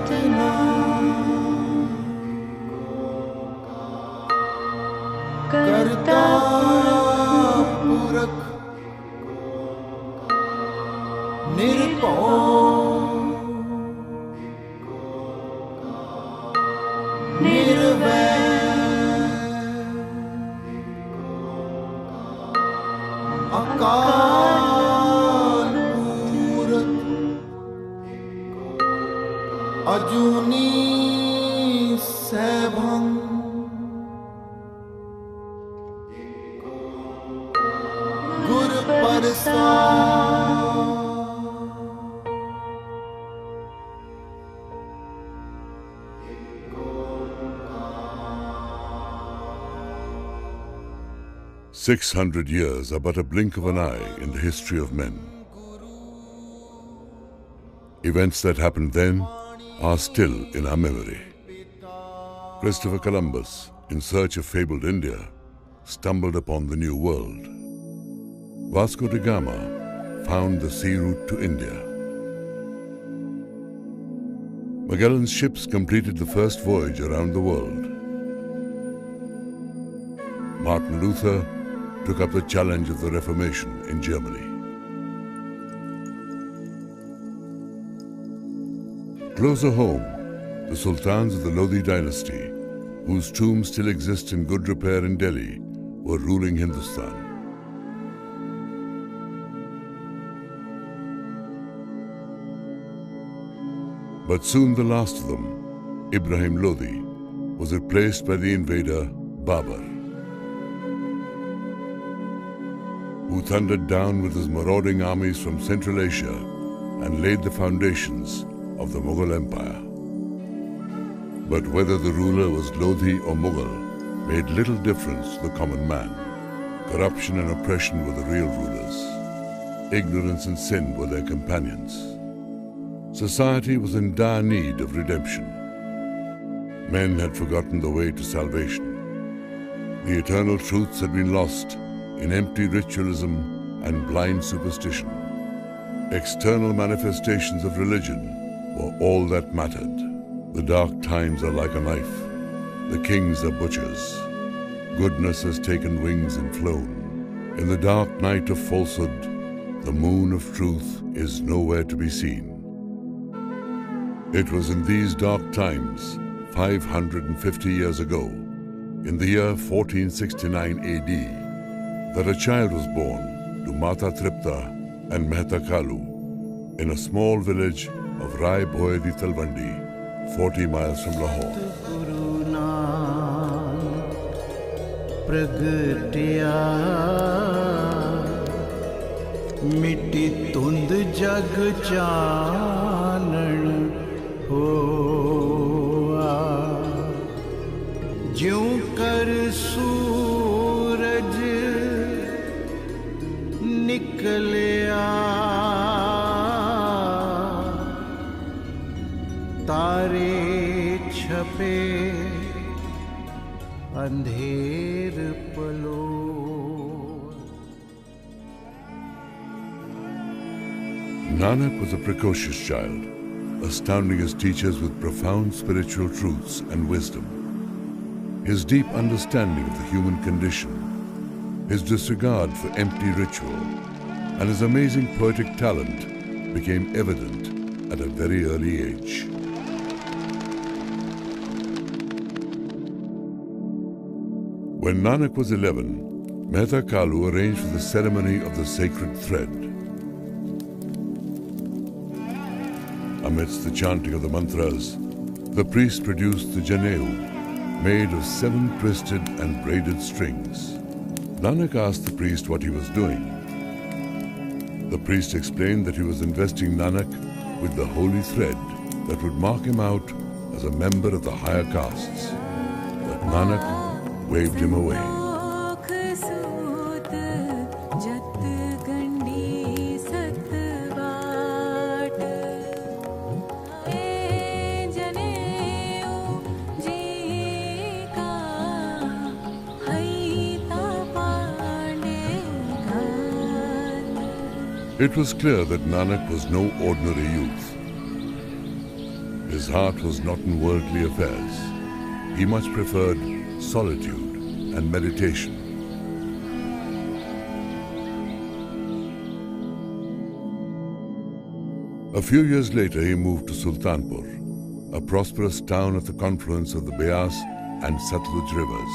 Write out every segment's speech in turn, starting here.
इतना करता पुरख निरपौ निर्वैर अकाल मूरत अजूनी सैभं गुर प्रसाद। 600 years are but a blink of an eye in the history of men. Events that happened then are still in our memory. Christopher Columbus, in search of fabled India, stumbled upon the New World. Vasco da Gama found the sea route to India. Magellan's ships completed the first voyage around the world. Martin Luther took up the challenge of the Reformation in Germany. Closer home, the sultans of the Lodi dynasty, whose tombs still exist in good repair in Delhi, were ruling Hindustan. But soon the last of them, Ibrahim Lodi, was replaced by the invader Babur, who thundered down with his marauding armies from Central Asia and laid the foundations of the Mughal Empire. But whether the ruler was Lodi or Mughal made little difference to the common man. Corruption and oppression were the real rulers. Ignorance and sin were their companions. Society was in dire need of redemption. Men had forgotten the way to salvation. The eternal truths had been lost in empty ritualism and blind superstition. External manifestations of religion were all that mattered. The dark times are like a knife. The kings are butchers. Goodness has taken wings and flown. In the dark night of falsehood, the moon of truth is nowhere to be seen. It was in these dark times, 550 years ago, in the year 1469 AD, that a child was born to Mata Tripta and Mehta Kalu in a small village of Rai Bhoedi Talwandi, 40 miles from Lahore. मिट्टी तुंद जग चानण होआ ज्यों कर सूरज निकलिया तारे छपे अंधेर पलो। Nanak was a precocious child, astounding his teachers with profound spiritual truths and wisdom. His deep understanding of the human condition, his disregard for empty ritual, and his amazing poetic talent became evident at a very early age. When Nanak was 11, Mehta Kalu arranged for the ceremony of the sacred thread. Amidst the chanting of the mantras, the priest produced the janeu, made of 7 twisted and braided strings. Nanak asked the priest what he was doing. The priest explained that he was investing Nanak with the holy thread that would mark him out as a member of the higher castes. But Nanak waved him away. It was clear that Nanak was no ordinary youth. His heart was not in worldly affairs. He much preferred solitude and meditation. A few years later, he moved to Sultanpur, a prosperous town at the confluence of the Beas and Satluj rivers,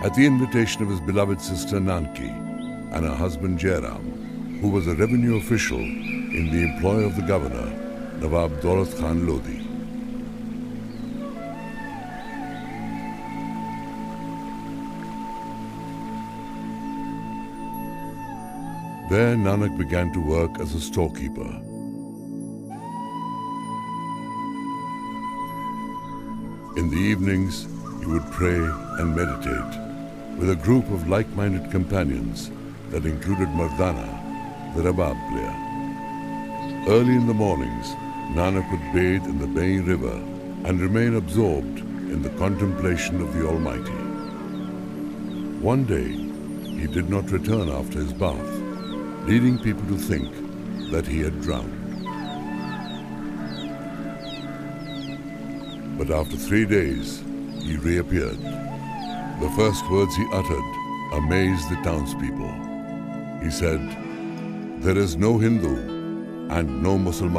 at the invitation of his beloved sister Nanki and her husband Jairam, who was a revenue official in the employ of the governor, Nawab Daulat Khan Lodi. There, Nanak began to work as a storekeeper. In the evenings, he would pray and meditate with a group of like-minded companions that included Mardana, the rabab player. Early in the mornings, Nanak would bathe in the Bedi river and remain absorbed in the contemplation of the Almighty. One day, he did not return after his bath, leading people to think that he had drowned. But after 3 days, he reappeared. The first words he uttered amazed the townspeople. He said, "There is no Hindu and no Muslim."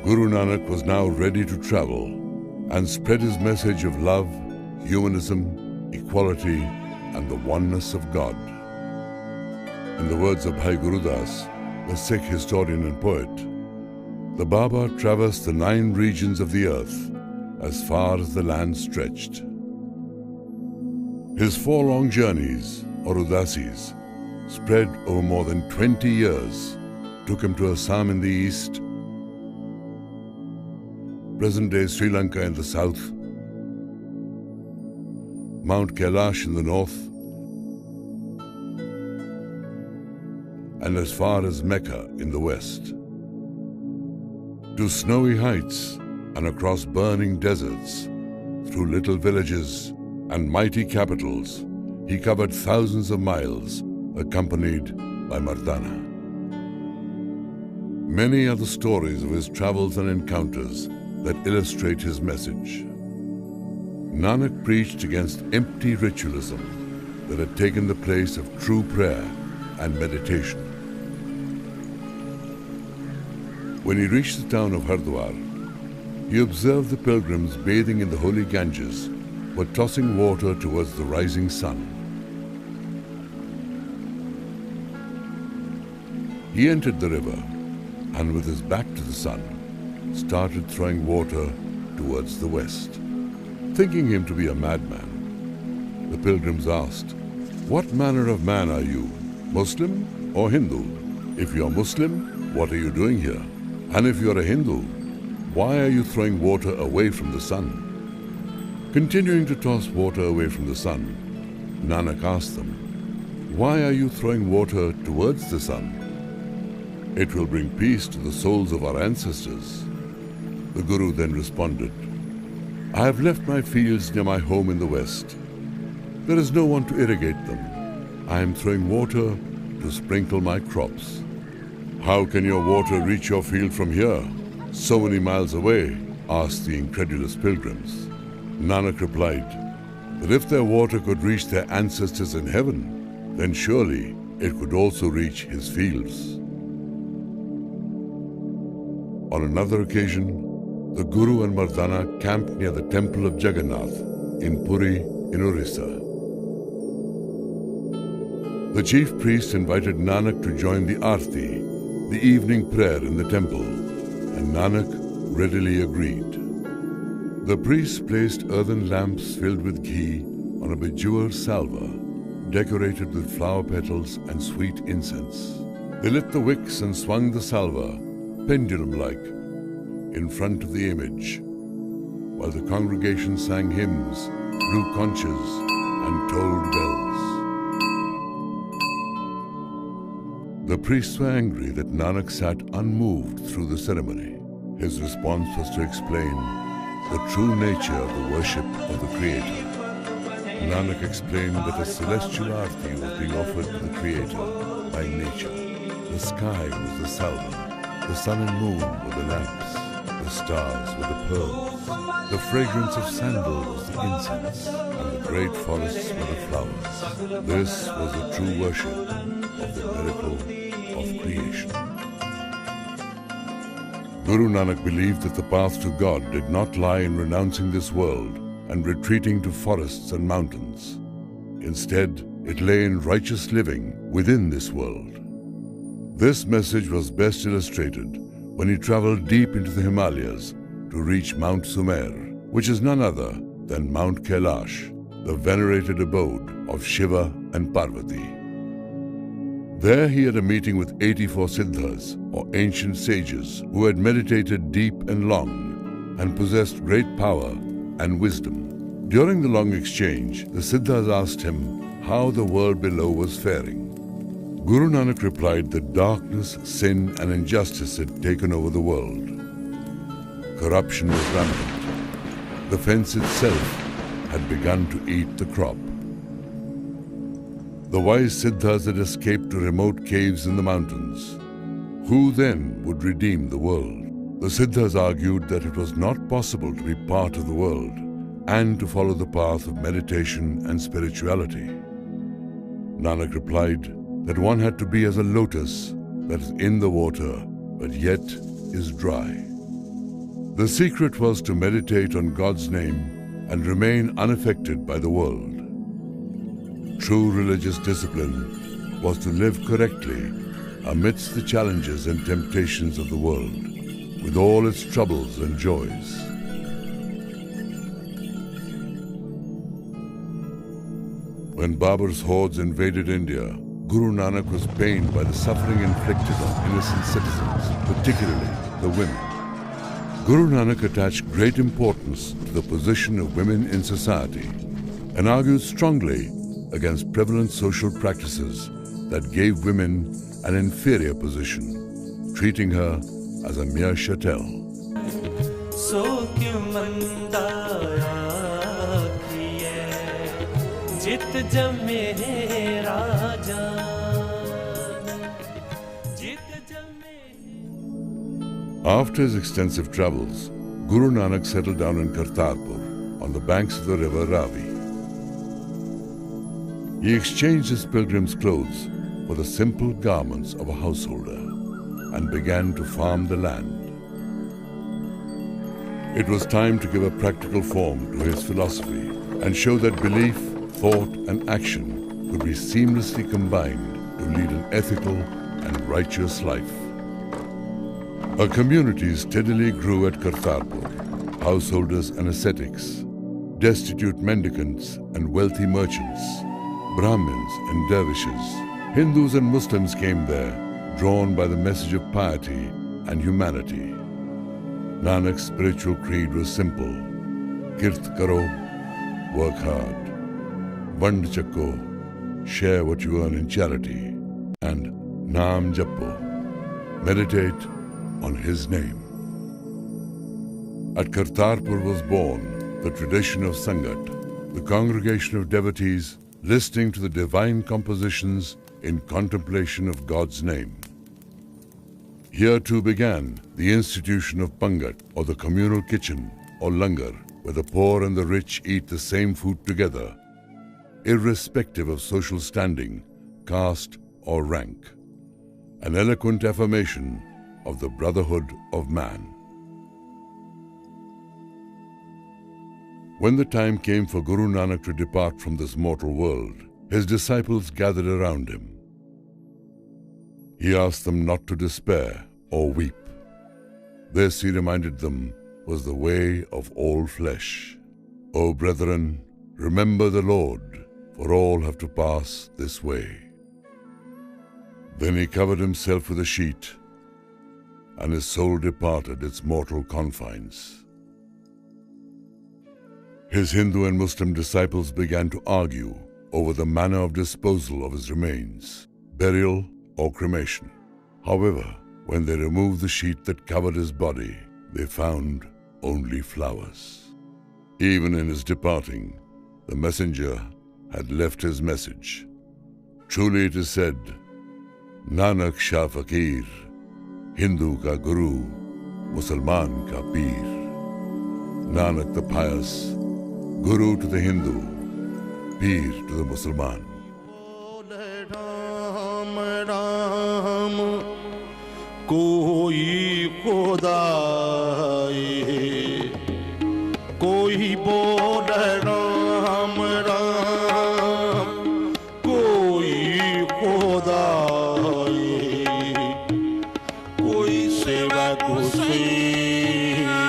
Guru Nanak was now ready to travel and spread his message of love, humanism, equality, and the oneness of God. In the words of Bhai Gurudas, the Sikh historian and poet, the Baba traversed the 9 regions of the earth as far as the land stretched. His 4 long journeys, or udasis, spread over more than 20 years, took him to Assam in the east, present-day Sri Lanka in the south, Mount Kailash in the north, and as far as Mecca in the west. To snowy heights and across burning deserts, through little villages and mighty capitals, he covered thousands of miles, accompanied by Mardana. Many are the stories of his travels and encounters that illustrate his message. Nanak preached against empty ritualism that had taken the place of true prayer and meditation. When he reached the town of Hardwar, he observed the pilgrims bathing in the holy Ganges were tossing water towards the rising sun. He entered the river and, with his back to the sun, started throwing water towards the west. Thinking him to be a madman, the pilgrims asked, "What manner of man are you, Muslim or Hindu? If you are Muslim, what are you doing here? And if you are a Hindu, why are you throwing water away from the sun?" Continuing to toss water away from the sun, Nanak asked them, "Why are you throwing water towards the sun? It will bring peace to the souls of our ancestors." The Guru then responded, "I have left my fields near my home in the west. There is no one to irrigate them. I am throwing water to sprinkle my crops." "How can your water reach your field from here, so many miles away?" asked the incredulous pilgrims. Nanak replied that if their water could reach their ancestors in heaven, then surely it could also reach his fields. On another occasion, the Guru and Mardana camped near the temple of Jagannath in Puri in Orissa. The chief priest invited Nanak to join the Aarti, the evening prayer in the temple, and Nanak readily agreed. The priests placed earthen lamps filled with ghee on a bejeweled salver, decorated with flower petals and sweet incense. They lit the wicks and swung the salver, pendulum-like, in front of the image, while the congregation sang hymns, blew conches, and tolled bells. The priests were angry that Nanak sat unmoved through the ceremony. His response was to explain the true nature of the worship of the Creator. Nanak explained that a celestial arti was being offered to the Creator by nature. The sky was the salver, The sun and moon were the lamps, the stars were the pearls, the fragrance of sandal was the incense, and the great forests were the flowers. This was the true worship of the miracle of creation. Guru Nanak believed that the path to God did not lie in renouncing this world and retreating to forests and mountains. Instead, it lay in righteous living within this world. This message was best illustrated when he traveled deep into the Himalayas to reach Mount Sumer, which is none other than Mount Kailash, the venerated abode of Shiva and Parvati. There he had a meeting with 84 Siddhas, or ancient sages, who had meditated deep and long and possessed great power and wisdom. During the long exchange, the Siddhas asked him how the world below was faring. Guru Nanak replied that darkness, sin and injustice had taken over the world. Corruption was rampant. The fence itself had begun to eat the crop. The wise Siddhas had escaped to remote caves in the mountains. Who then would redeem the world? The Siddhas argued that it was not possible to be part of the world and to follow the path of meditation and spirituality. Nanak replied that one had to be as a lotus that is in the water but yet is dry. The secret was to meditate on God's name and remain unaffected by the world. True religious discipline was to live correctly amidst the challenges and temptations of the world, with all its troubles and joys. When Babur's hordes invaded India, Guru Nanak was pained by the suffering inflicted on innocent citizens, particularly the women. Guru Nanak attached great importance to the position of women in society and argued strongly against prevalent social practices that gave women an inferior position, treating her as a mere chattel. After his extensive travels, Guru Nanak settled down in Kartarpur on the banks of the river Ravi. He exchanged his pilgrim's clothes for the simple garments of a householder and began to farm the land. It was time to give a practical form to his philosophy and show that belief, thought and action could be seamlessly combined to lead an ethical and righteous life. A community steadily grew at Kartarpur, householders and ascetics, destitute mendicants and wealthy merchants, Brahmins and dervishes, Hindus and Muslims came there, drawn by the message of piety and humanity. Nanak's spiritual creed was simple: Kirt karo, work hard. Vand chakko, share what you earn in charity. And Naam jappo, meditate on his name. At Kartarpur was born the tradition of Sangat, the congregation of devotees listening to the divine compositions in contemplation of God's name. Here too began the institution of Pangat, or the communal kitchen, or langar, where the poor and the rich eat the same food together, irrespective of social standing, caste or rank. An eloquent affirmation of the brotherhood of man. When the time came for Guru Nanak to depart from this mortal world, his disciples gathered around him. He asked them not to despair or weep. This, he reminded them, was the way of all flesh. O brethren, remember the Lord, for all have to pass this way. Then he covered himself with a sheet, and his soul departed its mortal confines. His Hindu and Muslim disciples began to argue over the manner of disposal of his remains, burial or cremation. However, when they removed the sheet that covered his body, they found only flowers. Even in his departing, the messenger had left his message. Truly it is said, Nanak Shah Fakir, Hindu ka guru, Musalman ka pir. Nanak the pious, guru to the Hindu, pir to the Musalman. Ram Ram koi khudai, koi bol Ram Ram koi khudai, koi seva gusaiya,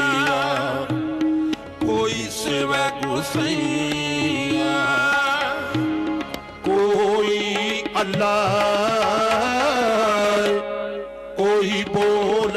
koi seva gusaiya, koi Allah, koi bol